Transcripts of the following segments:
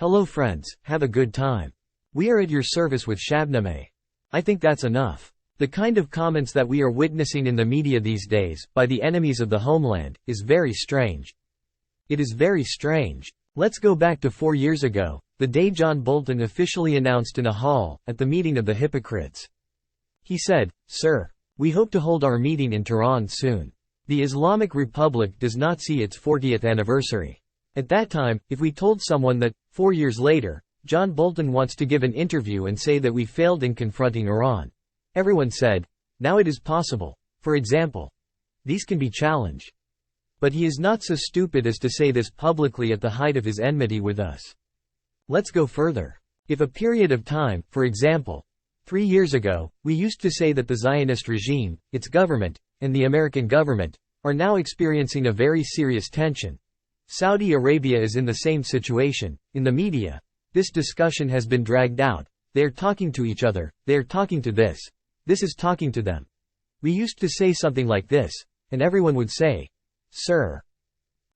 Hello friends, have a good time. We are at your service with Shabnameh. I think that's enough. The kind of comments that we are witnessing in the media these days, by the enemies of the homeland, is very strange. It is very strange. Let's go back to 4 years ago, the day John Bolton officially announced in a hall, at the meeting of the hypocrites. He said, "Sir, we hope to hold our meeting in Tehran soon. The Islamic Republic does not see its 40th anniversary." At that time, if we told someone that, 4 years later, John Bolton wants to give an interview and say that we failed in confronting Iran, everyone said, now it is possible. For example, these can be challenged. But he is not so stupid as to say this publicly at the height of his enmity with us. Let's go further. If a period of time, for example, 3 years ago, we used to say that the Zionist regime, its government, and the American government, are now experiencing a very serious tension. Saudi Arabia is in the same situation. In the media, this discussion has been dragged out. They are talking to each other, they are talking to this is talking to them. We used to say something like this, and everyone would say, "Sir,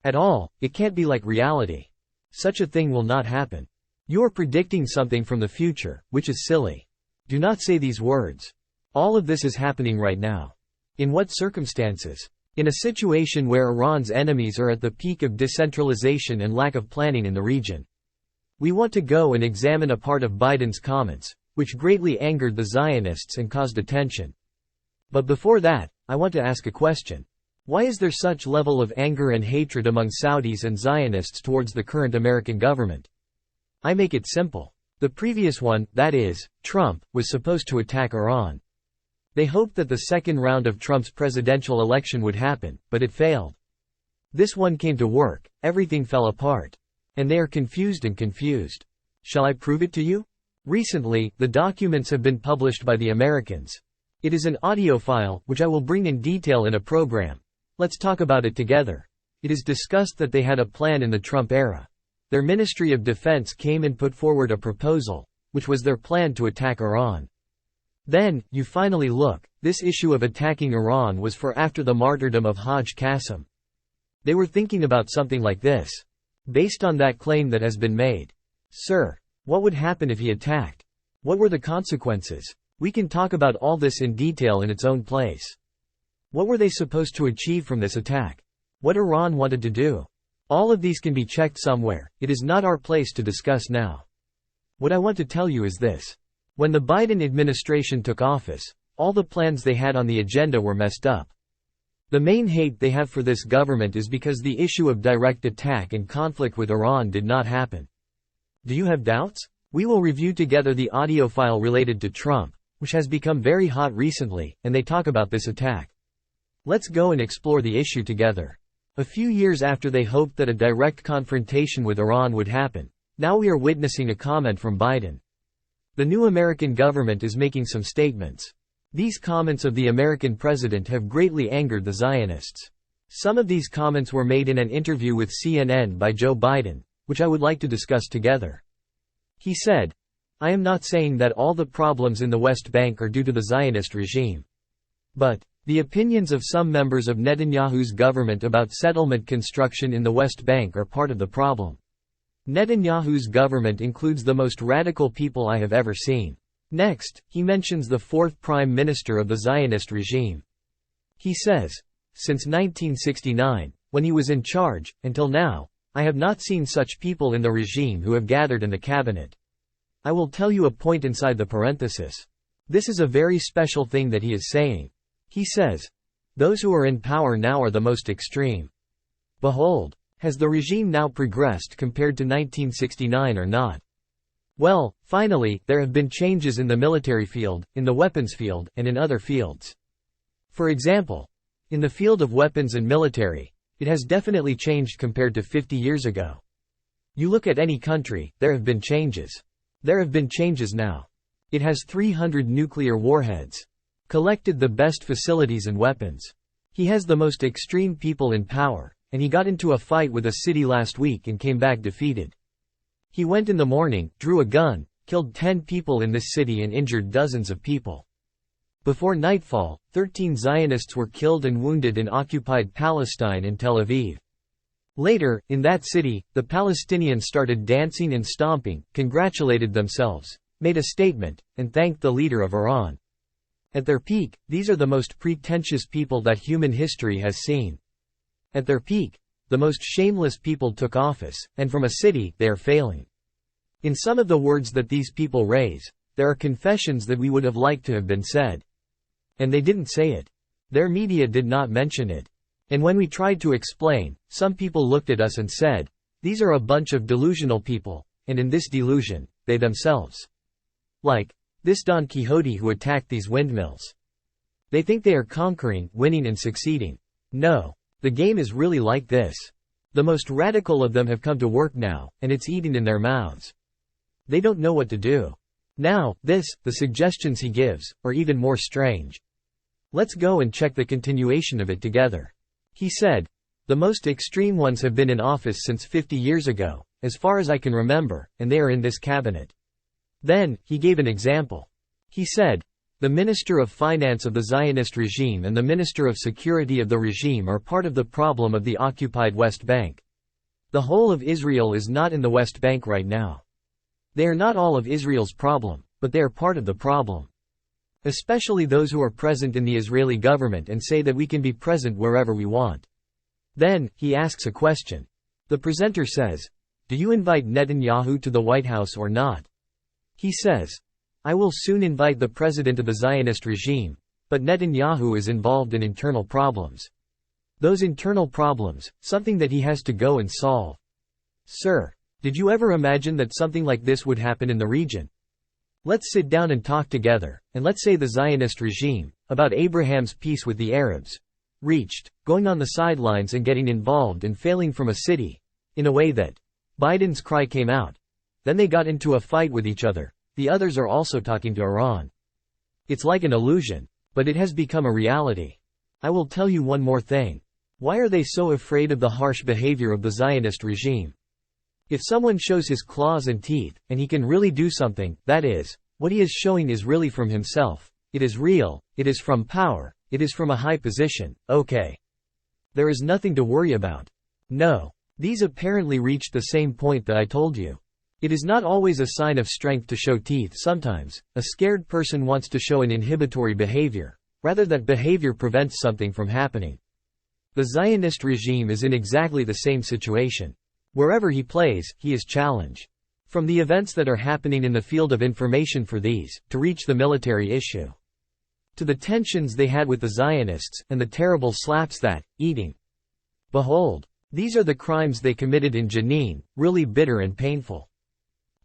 at all, it can't be like reality. Such a thing will not happen. You are predicting something from the future, which is silly. Do not say these words. All of this is happening right now. In what circumstances? In a situation where Iran's enemies are at the peak of decentralization and lack of planning in the region. We want to go and examine a part of Biden's comments, which greatly angered the Zionists and caused attention. But before that, I want to ask a question. Why is there such level of anger and hatred among Saudis and Zionists towards the current American government? I make it simple. The previous one, that is, Trump, was supposed to attack Iran. They hoped that the second round of Trump's presidential election would happen, but it failed. This one came to work, everything fell apart. And they are confused. Shall I prove it to you? Recently, the documents have been published by the Americans. It is an audio file, which I will bring in detail in a program. Let's talk about it together. It is discussed that they had a plan in the Trump era. Their Ministry of Defense came and put forward a proposal, which was their plan to attack Iran. Then, you finally look, this issue of attacking Iran was for after the martyrdom of Hajj Qasem. They were thinking about something like this. Based on that claim that has been made. Sir, what would happen if he attacked? What were the consequences? We can talk about all this in detail in its own place. What were they supposed to achieve from this attack? What Iran wanted to do? All of these can be checked somewhere, it is not our place to discuss now. What I want to tell you is this. When the Biden administration took office, all the plans they had on the agenda were messed up. The main hate they have for this government is because the issue of direct attack and conflict with Iran did not happen. Do you have doubts? We will review together the audio file related to Trump, which has become very hot recently, and they talk about this attack. Let's go and explore the issue together. A few years after they hoped that a direct confrontation with Iran would happen, now we are witnessing a comment from Biden. The new American government is making some statements. These comments of the American president have greatly angered the Zionists. Some of these comments were made in an interview with CNN by Joe Biden, which I would like to discuss together. He said, "I am not saying that all the problems in the West Bank are due to the Zionist regime. But, the opinions of some members of Netanyahu's government about settlement construction in the West Bank are part of the problem. Netanyahu's government includes the most radical people I have ever seen." Next, he mentions the fourth prime minister of the Zionist regime. He says, "Since 1969, when he was in charge, until now, I have not seen such people in the regime who have gathered in the cabinet." I will tell you a point inside the parenthesis. This is a very special thing that he is saying. He says, "Those who are in power now are the most extreme." Behold. Has the regime now progressed compared to 1969 or not? Well, finally, there have been changes in the military field, in the weapons field, and in other fields. For example, in the field of weapons and military, it has definitely changed compared to 50 years ago. You look at any country, there have been changes. There have been changes now. It has 300 nuclear warheads. Collected the best facilities and weapons. He has the most extreme people in power. And he got into a fight with a city last week and came back defeated. He went in the morning, drew a gun, killed 10 people in this city and injured dozens of people. Before nightfall, 13 Zionists were killed and wounded in occupied Palestine and Tel Aviv. Later, in that city, the Palestinians started dancing and stomping, congratulated themselves, made a statement, and thanked the leader of Iran. At their peak, these are the most pretentious people that human history has seen. At their peak, the most shameless people took office, and from a city, they are failing. In some of the words that these people raise, there are confessions that we would have liked to have been said. And they didn't say it. Their media did not mention it. And when we tried to explain, some people looked at us and said, these are a bunch of delusional people, and in this delusion, they themselves. Like this Don Quixote who attacked these windmills. They think they are conquering, winning and succeeding. No. The game is really like this. The most radical of them have come to work now, and it's eating in their mouths. They don't know what to do. Now, the suggestions he gives, are even more strange. Let's go and check the continuation of it together. He said, the most extreme ones have been in office since 50 years ago, as far as I can remember, and they are in this cabinet. Then, he gave an example. He said, the Minister of Finance of the Zionist regime and the Minister of Security of the regime are part of the problem of the occupied West Bank. The whole of Israel is not in the West Bank right now. They are not all of Israel's problem, but they are part of the problem. Especially those who are present in the Israeli government and say that we can be present wherever we want. Then, he asks a question. The presenter says, do you invite Netanyahu to the White House or not? He says, I will soon invite the president of the Zionist regime, but Netanyahu is involved in internal problems. Those internal problems, something that he has to go and solve. Sir, did you ever imagine that something like this would happen in the region? Let's sit down and talk together, and let's say the Zionist regime, about Abraham's peace with the Arabs, reached, going on the sidelines and getting involved and failing from a city, in a way that Biden's cry came out. Then they got into a fight with each other. The others are also talking to Iran. It's like an illusion, but it has become a reality. I will tell you one more thing. Why are they so afraid of the harsh behavior of the Zionist regime? If someone shows his claws and teeth, and he can really do something, that is, what he is showing is really from himself. It is real, it is from power, it is from a high position, okay. There is nothing to worry about. No. These apparently reached the same point that I told you. It is not always a sign of strength to show teeth. Sometimes, a scared person wants to show an inhibitory behavior. Rather, that behavior prevents something from happening. The Zionist regime is in exactly the same situation. Wherever he plays, he is challenged. From the events that are happening in the field of information for these, to reach the military issue. To the tensions they had with the Zionists, and the terrible slaps that, eating. Behold. These are the crimes they committed in Jenin, really bitter and painful.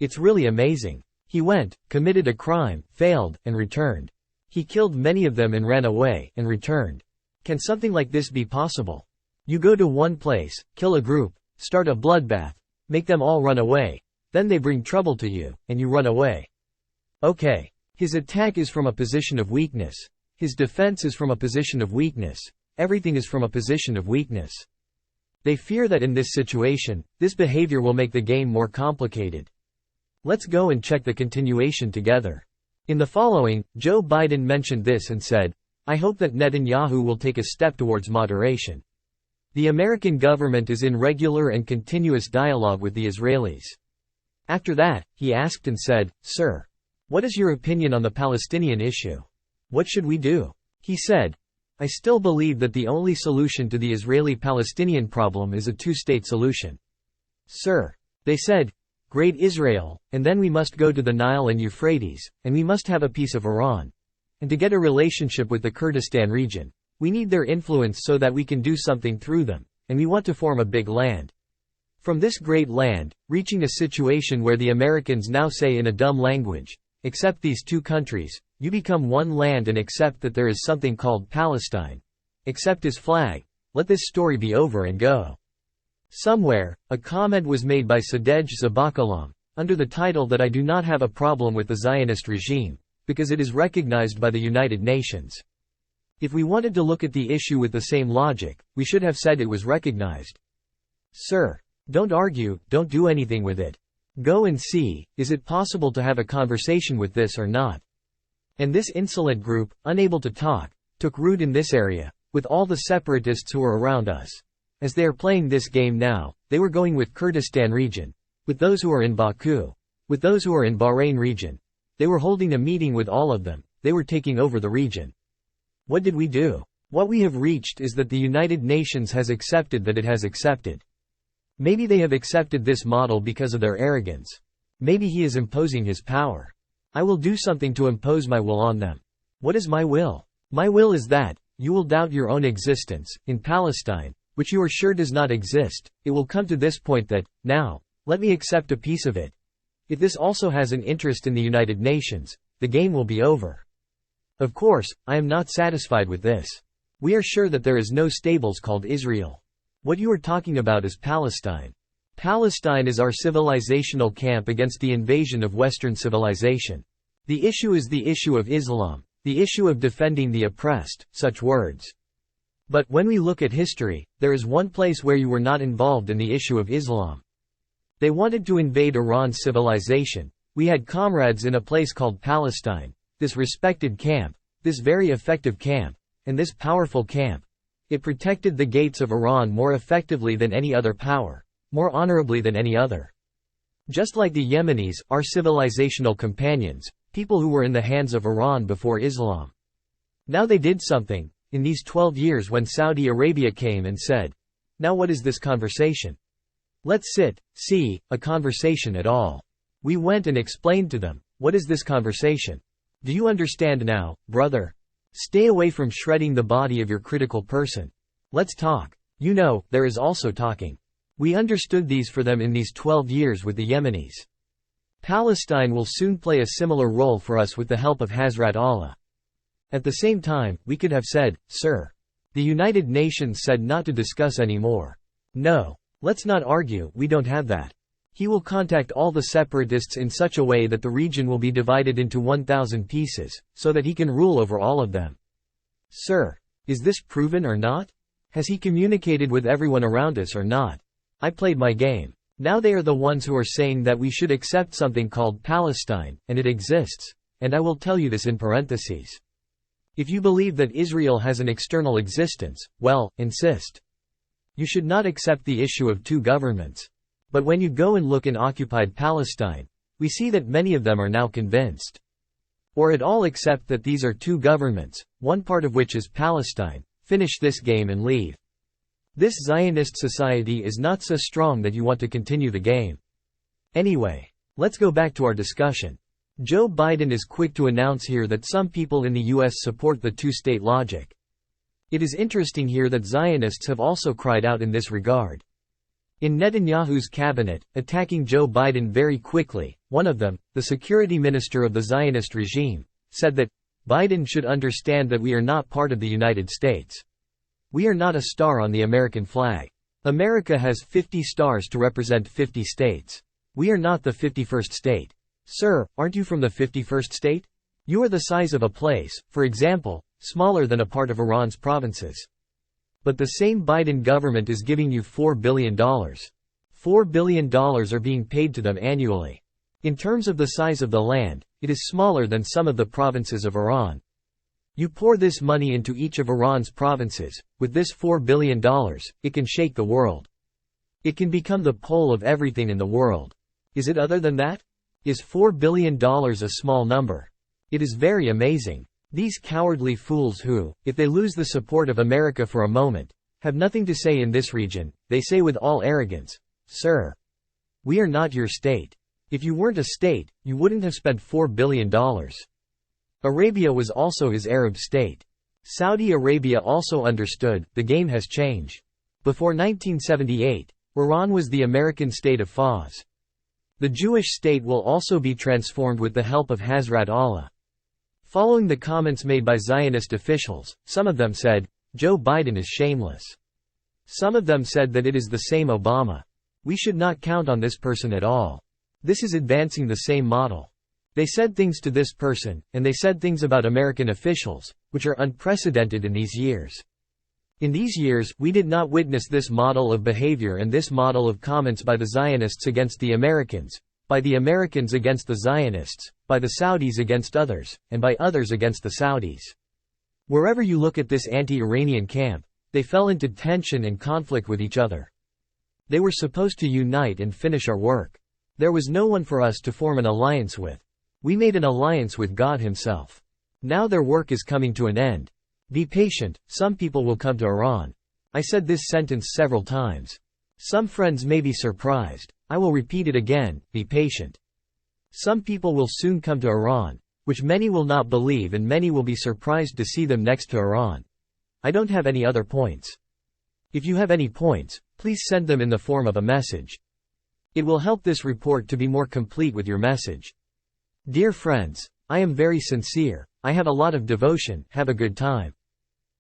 It's really amazing. He went, committed a crime, failed, and returned. He killed many of them and ran away, and returned. Can something like this be possible? You go to one place, kill a group, start a bloodbath, make them all run away, then they bring trouble to you, and you run away. Okay. His attack is from a position of weakness. His defense is from a position of weakness. Everything is from a position of weakness. They fear that in this situation, this behavior will make the game more complicated. Let's go and check the continuation together. In the following, Joe Biden mentioned this and said, I hope that Netanyahu will take a step towards moderation. The American government is in regular and continuous dialogue with the Israelis. After that, he asked and said, Sir, what is your opinion on the Palestinian issue? What should we do? He said, I still believe that the only solution to the Israeli-Palestinian problem is a two-state solution. Sir, they said, Great Israel, and then we must go to the Nile and Euphrates, and we must have a piece of Iran. And to get a relationship with the Kurdistan region, we need their influence so that we can do something through them, and we want to form a big land. From this great land, reaching a situation where the Americans now say in a dumb language, accept these two countries, you become one land and accept that there is something called Palestine. Accept his flag, let this story be over and go. Somewhere, a comment was made by Sadegh Zabakalam, under the title that I do not have a problem with the Zionist regime, because it is recognized by the United Nations. If we wanted to look at the issue with the same logic, we should have said it was recognized. Sir, don't argue, don't do anything with it. Go and see, is it possible to have a conversation with this or not? And this insolent group, unable to talk, took root in this area, with all the separatists who are around us. As they are playing this game now, they were going with Kurdistan region, with those who are in Baku, with those who are in Bahrain region. They were holding a meeting with all of them, they were taking over the region. What did we do? What we have reached is that the United Nations has accepted that it has accepted. Maybe they have accepted this model because of their arrogance. Maybe he is imposing his power. I will do something to impose my will on them. What is my will? My will is that you will doubt your own existence in Palestine, which you are sure does not exist. It will come to this point that, now, let me accept a piece of it. If this also has an interest in the United Nations, the game will be over. Of course, I am not satisfied with this. We are sure that there is no stables called Israel. What you are talking about is Palestine. Palestine is our civilizational camp against the invasion of Western civilization. The issue is the issue of Islam, the issue of defending the oppressed, such words. But when we look at history, there is one place where you were not involved in the issue of Islam. They wanted to invade Iran's civilization. We had comrades in a place called Palestine, this respected camp, this very effective camp, and this powerful camp. It protected the gates of Iran more effectively than any other power, more honorably than any other. Just like the Yemenis, our civilizational companions, people who were in the hands of Iran before Islam. Now they did something, in these 12 years when Saudi Arabia came and said, now what is this conversation? Let's sit, see, a conversation at all. We went and explained to them, what is this conversation? Do you understand now, brother? Stay away from shredding the body of your critical person. Let's talk. You know, there is also talking. We understood these for them in these 12 years with the Yemenis. Palestine will soon play a similar role for us with the help of Hazrat Allah. At the same time, we could have said, sir. The United Nations said not to discuss anymore. No. Let's not argue, we don't have that. He will contact all the separatists in such a way that the region will be divided into 1,000 pieces, so that he can rule over all of them. Sir, is this proven or not? Has he communicated with everyone around us or not? I played my game. Now they are the ones who are saying that we should accept something called Palestine, and it exists, and I will tell you this in parentheses. If you believe that Israel has an external existence, well, insist. You should not accept the issue of two governments. But when you go and look in occupied Palestine, we see that many of them are now convinced. Or at all accept that these are two governments, one part of which is Palestine, finish this game and leave. This Zionist society is not so strong that you want to continue the game. Anyway, let's go back to our discussion. Joe Biden is quick to announce here that some people in the US support the two-state logic. It is interesting here that Zionists have also cried out in this regard. In Netanyahu's cabinet, attacking Joe Biden very quickly, one of them, the security minister of the Zionist regime, said that Biden should understand that we are not part of the United States. We are not a star on the American flag. America has 50 stars to represent 50 states. We are not the 51st state. Sir, aren't you from the 51st state? You are the size of a place, for example, smaller than a part of Iran's provinces. But the same Biden government is giving you $4 billion. $4 billion are being paid to them annually. In terms of the size of the land, it is smaller than some of the provinces of Iran. You pour this money into each of Iran's provinces, with this $4 billion, it can shake the world. It can become the pole of everything in the world. Is it other than that? Is $4 billion a small number? It is very amazing. These cowardly fools who, if they lose the support of America for a moment, have nothing to say in this region, they say with all arrogance, sir, we are not your state. If you weren't a state, you wouldn't have spent $4 billion. Arabia was also his Arab state. Saudi Arabia also understood, the game has changed. Before 1978, Iran was the American state of Fars. The Jewish state will also be transformed with the help of Hazrat Allah. Following the comments made by Zionist officials, some of them said, Joe Biden is shameless. Some of them said that it is the same Obama. We should not count on this person at all. This is advancing the same model. They said things to this person, and they said things about American officials, which are unprecedented in these years. In these years, we did not witness this model of behavior and this model of comments by the Zionists against the Americans, by the Americans against the Zionists, by the Saudis against others, and by others against the Saudis. Wherever you look at this anti-Iranian camp, They fell into tension and conflict with each other. They were supposed to unite and finish our work. There was no one for us to form an alliance with. We made an alliance with God Himself. Now their work is coming to an end. Be patient, some people will come to Iran. I said this sentence several times. Some friends may be surprised. I will repeat it again, be patient. Some people will soon come to Iran, which many will not believe, and many will be surprised to see them next to Iran. I don't have any other points. If you have any points, please send them in the form of a message. It will help this report to be more complete with your message. Dear friends, I am very sincere. I have a lot of devotion. Have a good time.